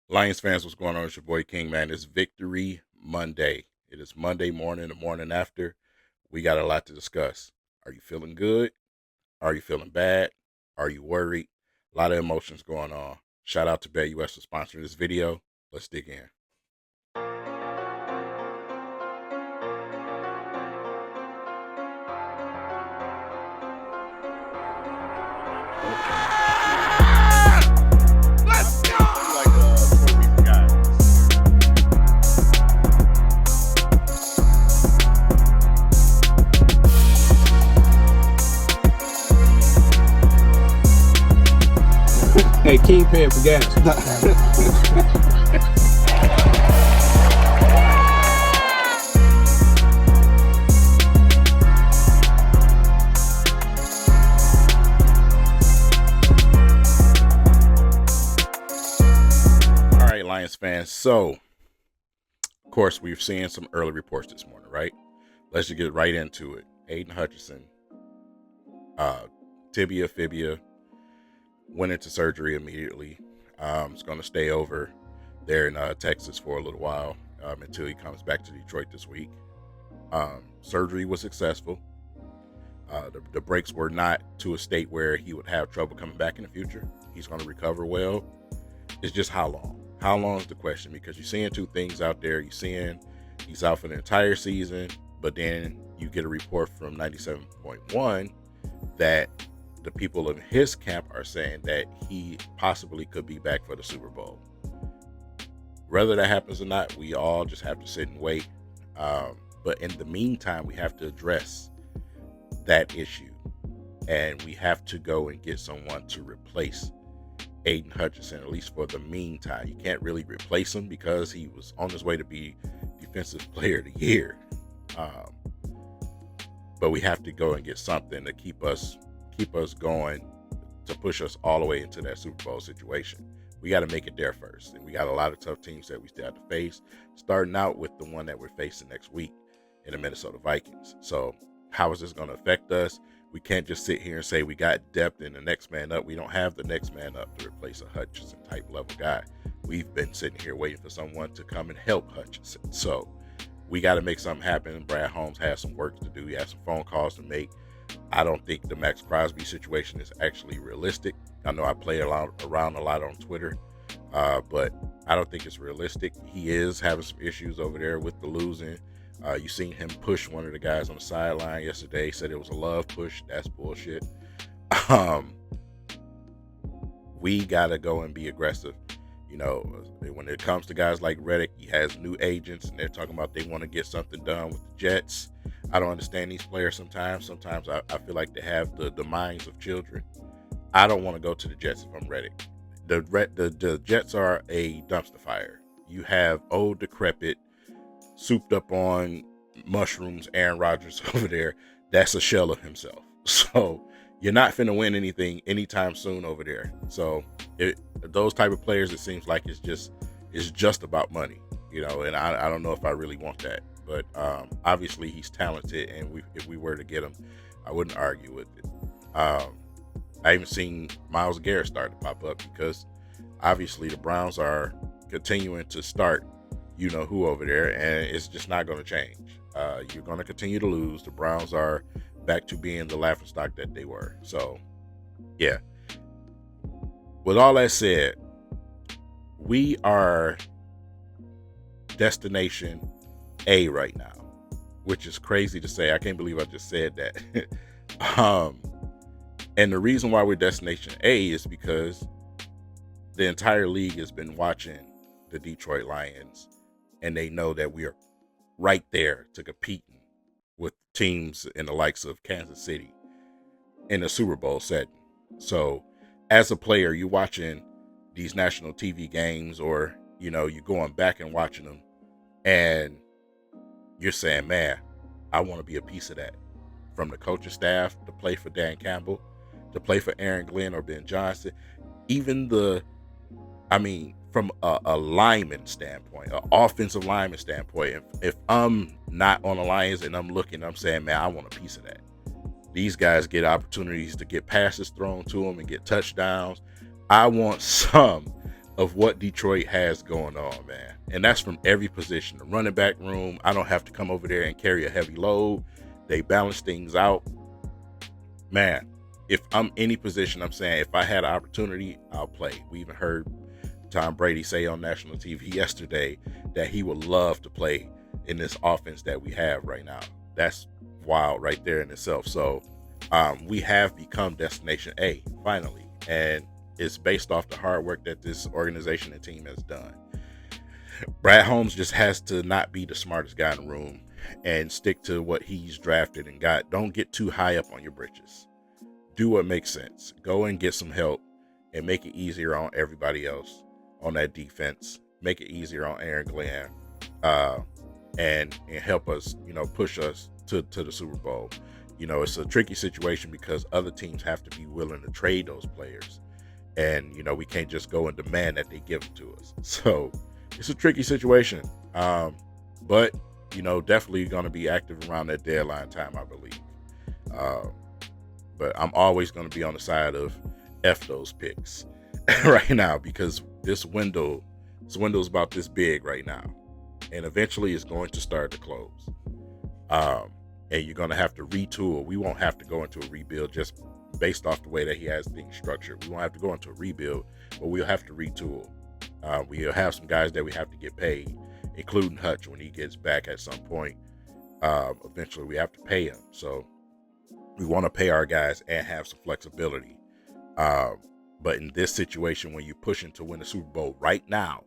Lions fans, what's going on? It's your boy King, man. It's Victory Monday. It is Monday morning, the morning after. We got a lot to discuss. Are you feeling good? Are you feeling bad? Are you worried? A lot of emotions going on. Shout out to BetUS for sponsoring this video. Let's dig in. Let's go! Like a Puerto Rican guy. Hey, King paying for gas. All right, Lions fans. So, of course, we've seen some early reports this morning, right? Let's just get right into it. Aiden Hutchinson, tibia, fibia, went into surgery immediately. It's going to stay over there in Texas for a little while until he comes back to Detroit this week. Surgery was successful. The breaks were not to a state where he would have trouble coming back in the future. He's going to recover well. It's just how long? How long is the question? Because you're seeing two things out there. You're seeing he's out for the entire season, but then you get a report from 97.1 that the people in his camp are saying that he possibly could be back for the Super Bowl. Whether that happens or not, we all just have to sit and wait. But in the meantime, we have to address that issue, and we have to go and get someone to replace Aiden Hutchinson, at least for the meantime. You can't really replace him because he was on his way to be Defensive Player of the Year. But we have to go and get something to keep us going, to push us all the way into that Super Bowl situation. We got to make it there first, and we got a lot of tough teams that we still have to face, starting out with the one that we're facing next week in the Minnesota Vikings. So how is this going to affect us? We can't just sit here and say we got depth in the next man up. We don't have the next man up to replace a Hutchinson type level guy. We've been sitting here waiting for someone to come and help Hutchinson. So we got to make something happen. Brad Holmes has some work to do. He has some phone calls to make. I don't think the Max Crosby situation is actually realistic. I know I play around a lot on Twitter, but I don't think it's realistic. He is having some issues over there with the losing. You seen him push one of the guys on the sideline yesterday. Said it was a love push. That's bullshit. We gotta go and be aggressive. You know, when it comes to guys like Reddick, he has new agents, and they're talking about they want to get something done with the Jets. I don't understand these players sometimes. Sometimes I feel like they have the minds of children. I don't want to go to the Jets if I'm Reddick. The Jets are a dumpster fire. You have old, decrepit, souped up on mushrooms Aaron Rodgers over there. That's a shell of himself. So you're not finna win anything anytime soon over there. So those type of players, it seems like it's just about money, you know. And I don't know if I really want that, but obviously he's talented, and if we were to get him, I wouldn't argue with it. I even seen Myles Garrett start to pop up because obviously the Browns are continuing to start you know who over there, and it's just not going to change. You're going to continue to lose. The Browns are back to being the laughingstock that they were. So, yeah. With all that said, we are destination A right now, which is crazy to say. I can't believe I just said that. And the reason why we're destination A is because the entire league has been watching the Detroit Lions, and they know that we are right there to competing with teams in the likes of Kansas City in a Super Bowl setting. So as a player, you're watching these national TV games, or, you know, you're going back and watching them, and you're saying, man, I want to be a piece of that. From the coaching staff to play for Dan Campbell, to play for Aaron Glenn or Ben Johnson, even from a lineman standpoint, an offensive lineman standpoint, if I'm not on the Lions and I'm looking, I'm saying, man, I want a piece of that. These guys get opportunities to get passes thrown to them and get touchdowns. I want some of what Detroit has going on, man. And that's from every position. The running back room, I don't have to come over there and carry a heavy load. They balance things out. Man, if I'm any position, I'm saying if I had an opportunity, I'll play. We even heard Tom Brady say on national TV yesterday that he would love to play in this offense that we have right now. That's wild right there in itself. So we have become Destination A finally. And it's based off the hard work that this organization and team has done. Brad Holmes just has to not be the smartest guy in the room and stick to what he's drafted and got. Don't get too high up on your britches. Do what makes sense. Go and get some help and make it easier on everybody else on that defense. Make it easier on Aaron Glenn and help us, push us to the Super Bowl. It's a tricky situation because other teams have to be willing to trade those players. And, we can't just go and demand that they give them to us. So it's a tricky situation. But, definitely going to be active around that deadline time, I believe. But I'm always going to be on the side of F those picks right now because this window's about this big right now. And eventually it's going to start to close. And you're going to have to retool. We won't have to go into a rebuild just based off the way that he has things structured. We won't have to go into a rebuild, but we'll have to retool. We'll have some guys that we have to get paid, including Hutch when he gets back at some point. Eventually we have to pay him. So we want to pay our guys and have some flexibility. But in this situation, when you're pushing to win the Super Bowl right now,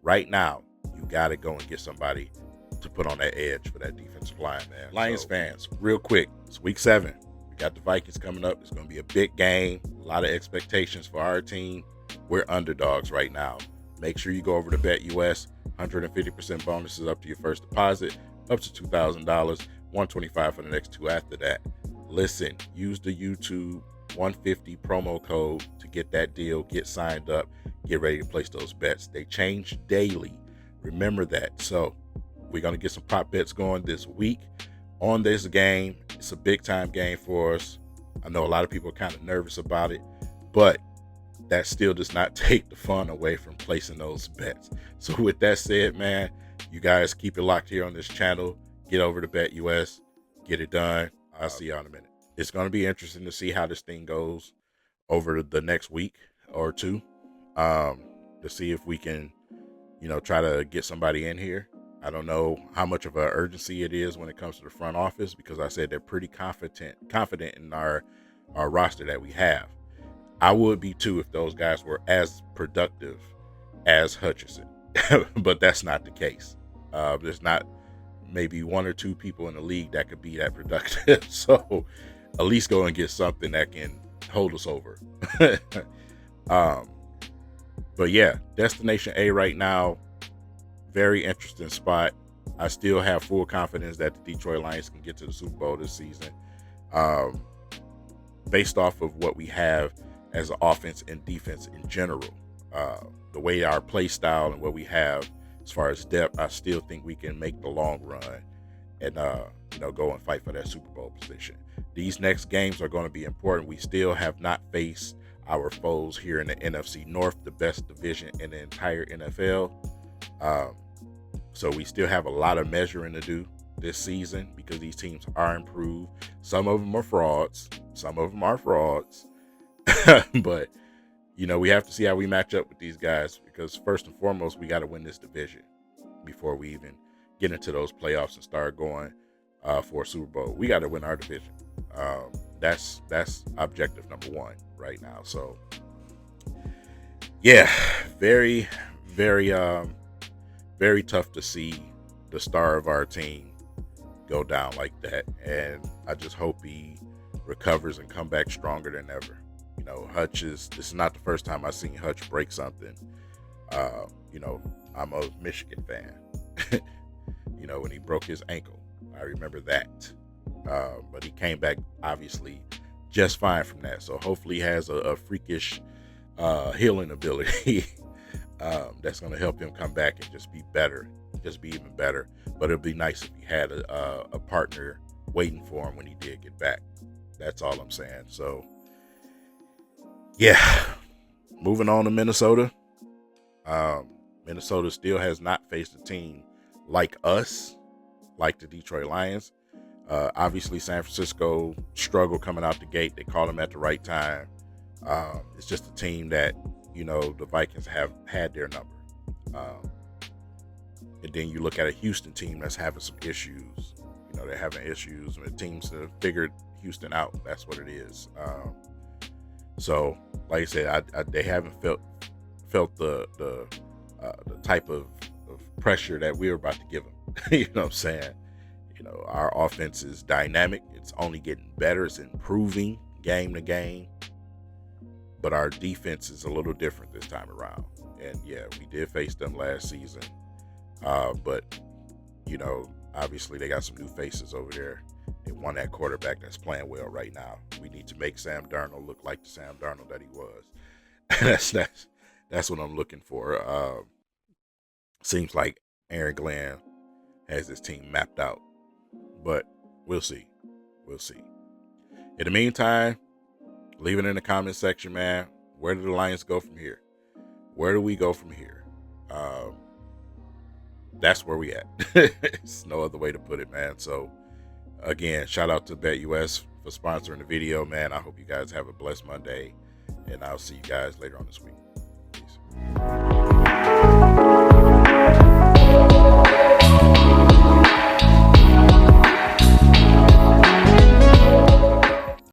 you got to go and get somebody to put on that edge for that defensive line, man. Lions fans, real quick, it's week 7. We got the Vikings coming up. It's going to be a big game. A lot of expectations for our team. We're underdogs right now. Make sure you go over to BetUS. 150% bonuses up to your first deposit, up to $2,000, $125 for the next 2 after that. Listen, use the YouTube 150 promo code to get that deal, get signed up, get ready to place those bets. They change daily. Remember that. So we're going to get some prop bets going this week on this game. It's a big time game for us. I know a lot of people are kind of nervous about it, but that still does not take the fun away from placing those bets. So with that said, man, you guys keep it locked here on this channel. Get over to BetUS, get it done. I'll see y'all in a minute. It's going to be interesting to see how this thing goes over the next week or two, to see if we can, try to get somebody in here. I don't know how much of an urgency it is when it comes to the front office because I said they're pretty confident in our roster that we have. I would be too if those guys were as productive as Hutchinson, but that's not the case. There's not maybe 1 or 2 people in the league that could be that productive. So at least go and get something that can hold us over. But yeah, Destination A right now, very interesting spot. I still have full confidence that the Detroit Lions can get to the Super Bowl this season, based off of what we have as an offense and defense in general. The way our play style and what we have as far as depth, I still think we can make the long run and go and fight for that Super Bowl position. These next games are going to be important. We still have not faced our foes here in the NFC North, the best division in the entire NFL. So we still have a lot of measuring to do this season because these teams are improved. Some of them are frauds. But, we have to see how we match up with these guys because first and foremost, we got to win this division before we even get into those playoffs and start going for a Super Bowl. We got to win our division. That's objective number 1 right now. So, yeah, very, very, very tough to see the star of our team go down like that. And I just hope he recovers and come back stronger than ever. Hutch this is not the first time I've seen Hutch break something. I'm a Michigan fan. When he broke his ankle, I remember that. But he came back obviously just fine from that. So hopefully he has a freakish healing ability that's going to help him come back and just be even better. But it'd be nice if he had a partner waiting for him when he did get back. That's all I'm saying. So, yeah, moving on to Minnesota. Minnesota still has not faced a team like us, like the Detroit Lions. Obviously, San Francisco struggled coming out the gate. They called them at the right time. It's just a team that, the Vikings have had their number. And then you look at a Houston team that's having some issues. They're having issues with teams that have figured Houston out. That's what it is. So, like I said, they haven't felt the type of pressure that we were about to give them. You know what I'm saying? Our offense is dynamic. It's only getting better. It's improving game to game. But our defense is a little different this time around. And yeah, we did face them last season. But, obviously they got some new faces over there. They won that quarterback that's playing well right now. We need to make Sam Darnold look like the Sam Darnold that he was. That's what I'm looking for. Seems like Aaron Glenn has his team mapped out. But we'll see. We'll see. In the meantime, leave it in the comment section, man. Where do the Lions go from here? Where do we go from here? That's where we at. It's no other way to put it, man. So, again, shout out to BetUS for sponsoring the video, man. I hope you guys have a blessed Monday, and I'll see you guys later on this week.